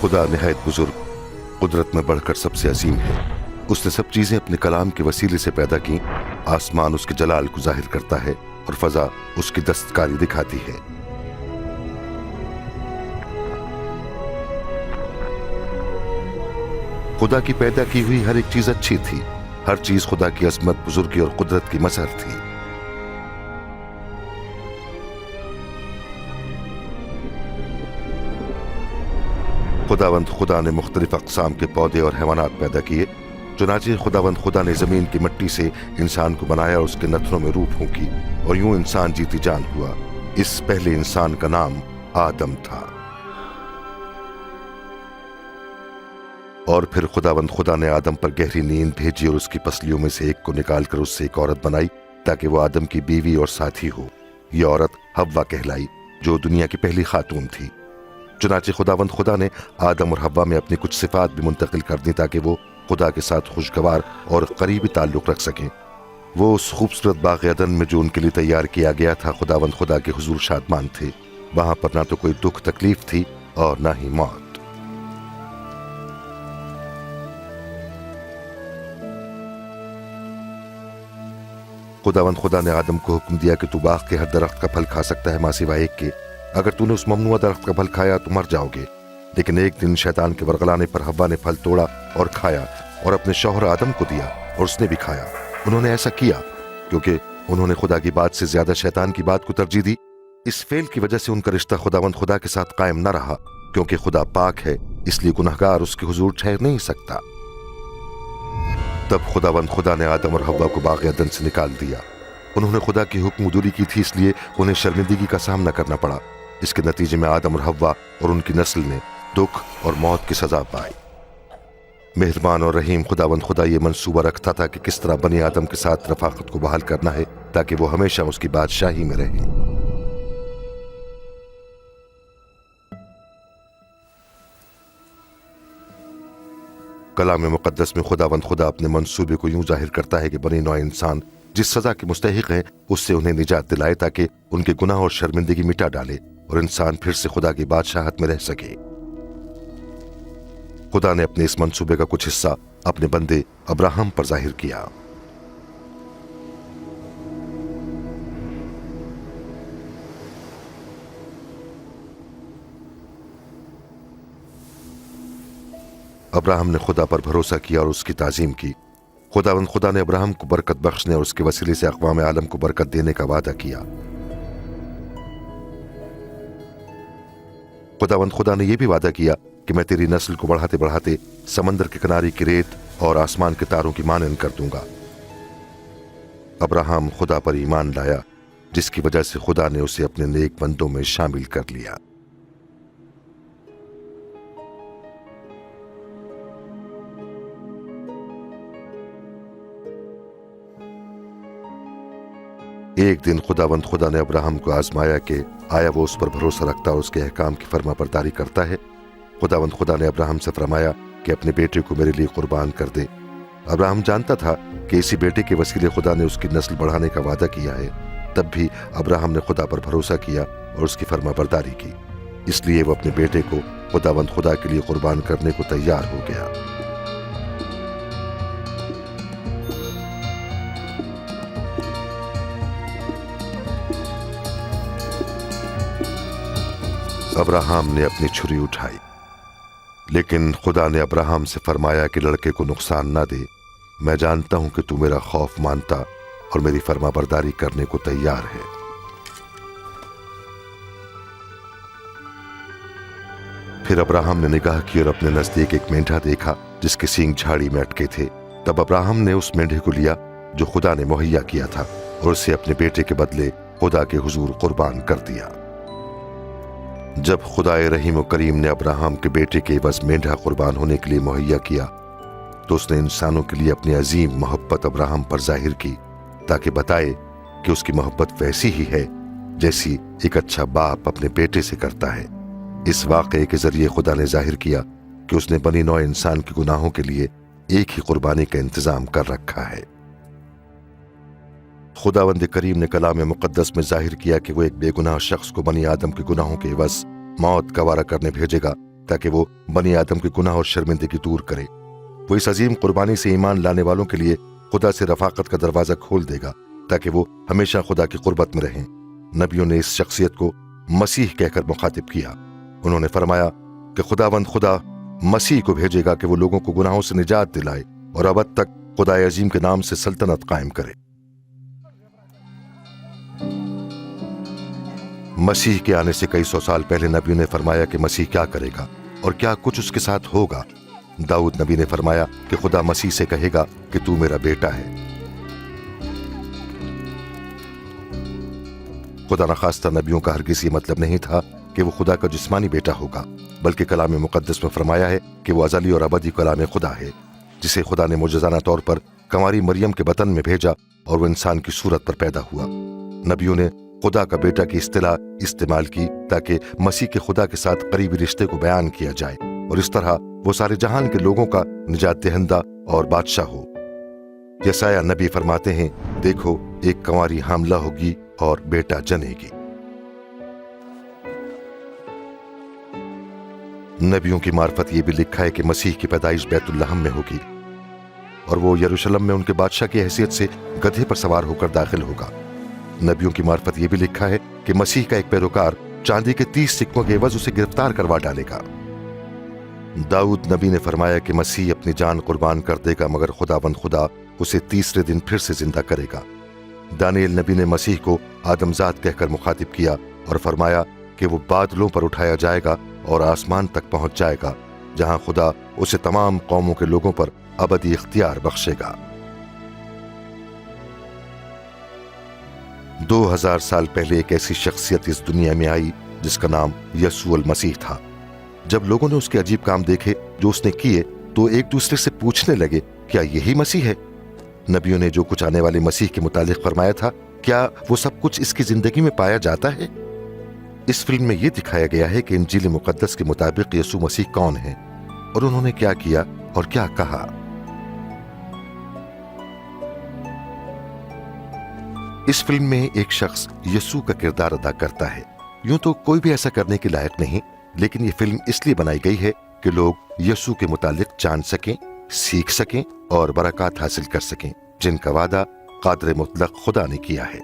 खुदा निहायत बुजुर्ग, कुदरत में बढ़कर सबसे अजीम है। उसने सब चीजें अपने कलाम के वसीले से पैदा की। आसमान उसके जलाल को जाहिर करता है और फजा उसकी दस्तकारी दिखाती है। खुदा की पैदा की हुई हर एक चीज अच्छी थी। हर चीज खुदा की अजमत, बुजुर्गी और कुदरत की मजहर थी। खुदावंद खुदा ने मुख्तलिफ अक़साम के पौधे और हैवानात पैदा किए। चुनाचे खुदावंद खुदा ने जमीन की मिट्टी से इंसान को बनाया और उसके नथनों में रूह फूंकी, और यूं इंसान जीती जान हुआ। इस पहले इंसान का नाम आदम था। और फिर खुदावंद खुदा ने आदम पर गहरी नींद भेजी और उसकी पसलियों में से एक को निकालकर उससे एक औरत बनाई, ताकि वो आदम की बीवी और साथी हो। यह औरत हव्वा कहलाई, जो दुनिया की पहली खातून थी। चुनाचे खुदावंद खुदा ने आदम और हव्वा में अपनी कुछ सिफात भी मुंतकिल कर दी, ताकि वो खुदा के साथ खुशगवार और करीबी ताल्लुक रख सकें। वो उस खूबसूरत बाग़ अदन में जो उनके लिए तैयार किया गया था, खुदावंद खुदा के हुजूर शादमान थे। वहां पर ना तो कोई दुख तकलीफ थी और ना ही मौत। खुदावंद खुदा ने आदम को हुक्म दिया कि तू बाग के हर दरख्त का फल खा सकता है माँ सिवाय एक के। अगर तूने उस ममनुआ दरख्त का फल खाया तो मर जाओगे। लेकिन एक दिन शैतान के वरगलाने पर हव्वा ने फल तोड़ा और खाया और अपने शौहर आदम को दिया, और उसने भी खाया। उन्होंने ऐसा किया क्योंकि उन्होंने खुदा की बात से ज्यादा शैतान की बात को तरजीह दी। इस फेल की वजह से उनका रिश्ता खुदावंद खुदा के साथ कायम न रहा, क्योंकि खुदा पाक है, इसलिए गुनहगार उसके हुजूर ठहर नहीं सकता। तब खुदावंद खुदा ने आदम और हव्वा को बाग़ अदन से निकाल दिया। उन्होंने खुदा की हुक्म दूरी की थी, इसलिए उन्हें शर्मिंदगी का सामना करना पड़ा। इसके नतीजे में आदम और हव्वा और उनकी नस्ल ने दुख और मौत की सजा पाई। मेहरबान और रहीम खुदावंद खुदा ये मंसूबा रखता था कि किस तरह बनी आदम के साथ रफाकत को बहाल करना है, ताकि वो हमेशा उसकी बादशाही में रहे। कलाम मुकद्दस में खुदावंद खुदा अपने मंसूबे को यूं जाहिर करता है कि बनी नौ इंसान जिस सजा के मुस्तहिक हैं, उससे उन्हें निजात दिलाए, ताकि उनके गुनाह और शर्मिंदगी मिटा डाले और इंसान फिर से खुदा की बादशाहत में रह सके। खुदा ने अपने इस मंसूबे का कुछ हिस्सा अपने बंदे अब्राहम पर जाहिर किया। अब्राहम ने खुदा पर भरोसा किया और उसकी ताजीम की। खुदावंद खुदा ने अब्राहम को बरकत बख्शने और उसके वसीले से अक़वाम आलम को बरकत देने का वादा किया। खुदावंद खुदा ने यह भी वादा किया कि मैं तेरी नस्ल को बढ़ाते बढ़ाते समंदर के किनारे की रेत और आसमान के तारों की मानन कर दूंगा। अब्राहम खुदा पर ईमान लाया, जिसकी वजह से खुदा ने उसे अपने नेक बंदों में शामिल कर लिया। एक दिन खुदावंद खुदा ने अब्राहम को आजमाया कि आया वो उस पर भरोसा रखता और उसके अहकाम की फर्माबरदारी करता है। खुदावंद खुदा ने अब्राहम से फरमाया कि अपने बेटे को मेरे लिए कुर्बान कर दे। अब्राहम जानता था कि इसी बेटे के वसीले खुदा ने उसकी नस्ल बढ़ाने का वादा किया है। तब भी अब्राहम ने खुदा पर भरोसा किया और उसकी फर्माबरदारी की, इसलिए वो अपने बेटे को खुदावंद खुदा के लिए कुर्बान करने को तैयार हो गया। अब्राहम ने अपनी छुरी उठाई, लेकिन खुदा ने अब्राहम से फरमाया कि लड़के को नुकसान ना दे। मैं जानता हूं कि तू मेरा खौफ मानता और मेरी फरमाबरदारी करने को तैयार है। फिर अब्राहम ने निगाह की और अपने नजदीक एक मेंढा देखा जिसके सींग झाड़ी में अटके थे। तब अब्राहम ने उस मेंढे को लिया जो खुदा ने मुहैया किया था और उसे अपने बेटे के बदले खुदा के हुजूर कुर्बान कर दिया। जब खुदाए रहीम और करीम ने अब्राहम के बेटे के एवज मेंढा कुर्बान होने के लिए मुहैया किया, तो उसने इंसानों के लिए अपनी अजीम मोहब्बत अब्राहम पर जाहिर की, ताकि बताए कि उसकी मोहब्बत वैसी ही है जैसी एक अच्छा बाप अपने बेटे से करता है। इस वाक़े के जरिए खुदा ने जाहिर किया कि उसने बनी नौ इंसान के गुनाहों के लिए एक ही कुर्बानी का इंतजाम कर रखा है। खुदावंद करीम ने कलाम मुकद्दस में जाहिर किया कि वो एक बेगुनाह शख्स को बनी आदम के गुनाहों के एवज मौत का वारा करने भेजेगा, ताकि वो बनी आदम के गुनाह और शर्मिंदगी दूर करे। वो इस अजीम कुर्बानी से ईमान लाने वालों के लिए खुदा से रफाकत का दरवाजा खोल देगा ताकि वो हमेशा खुदा की कुर्बत में रहें। नबियों ने इस शख्सियत को मसीह कहकर मुखातिब किया। उन्होंने फरमाया कि खुदावंद खुदा मसीह को भेजेगा कि वो लोगों को गुनाहों से निजात दिलाए और अबद तक खुदा अजीम के नाम से सल्तनत कायम करे। मसीह के आने से कई सौ साल पहले नबियों ने फरमाया कि मसीह क्या करेगा और क्या कुछ उसके साथ होगा। दाऊद नबी ने फरमाया कि खुदा मसीह से कहेगा कि तू मेरा बेटा है। खुदा नखास्ता नबियों का हरगिज़ ये मतलब नहीं था कि वो खुदा का जिस्मानी बेटा होगा, बल्कि कलाम मुकद्दस में फरमाया है कि वो अज़ली और अबदी कलाम खुदा है, जिसे खुदा ने मुजज़ाना तौर पर कंवारी मरियम के बतन में भेजा और वो इंसान की सूरत पर पैदा हुआ। नबियों ने खुदा का बेटा की इस्तिलाह इस्तेमाल की ताकि मसीह के खुदा के साथ करीबी रिश्ते को बयान किया जाए और इस तरह वो सारे जहान के लोगों का निजात दहिंदा और बादशाह हो। यसाया नबी फरमाते हैं, देखो एक कंवारी हामला होगी और बेटा जनेगी। नबियों की मार्फत ये भी लिखा है कि मसीह की पैदाइश बैतुल्लहम में होगी और वो यरूशलेम में उनके बादशाह की हैसियत से गधे पर सवार होकर दाखिल होगा। नबियों की मार्फत ये भी लिखा है कि मसीह का एक पैरोकार चांदी के 30 सिक्कों के एवज उसे गिरफ्तार करवा डालेगा। दाऊद नबी ने फरमाया कि मसीह अपनी जान कुर्बान कर देगा मगर खुदावंद खुदा उसे तीसरे दिन फिर से जिंदा करेगा। दानियल नबी ने मसीह को आदमजाद कहकर मुखातिब किया और फरमाया कि वो बादलों पर उठाया जाएगा और आसमान तक पहुंच जाएगा जहां खुदा उसे तमाम कौमों के लोगों पर अबदी इख्तियार बख्शेगा। 2000 साल पहले एक ऐसी शख्सियत इस दुनिया में आई जिसका नाम यसुअल मसीह था। जब लोगों ने उसके अजीब काम देखे जो उसने किए तो एक दूसरे से पूछने लगे, क्या यही मसीह है? नबियों ने जो कुछ आने वाले मसीह के मुतालिक फरमाया था, क्या वो सब कुछ इसकी जिंदगी में पाया जाता है? इस फिल्म में यह दिखाया गया है कि इंजील मुकद्दस के मुताबिक यसू मसीह कौन है और उन्होंने क्या किया और क्या कहा। इस फिल्म में एक शख्स यसू का किरदार अदा करता है। यूं तो कोई भी ऐसा करने के लायक नहीं, लेकिन ये फिल्म इसलिए बनाई गई है कि लोग यसू के मुतालिक जान सकें, सीख सकें और बरकत हासिल कर सकें जिनका वादा कादिर मुतलक खुदा ने किया है।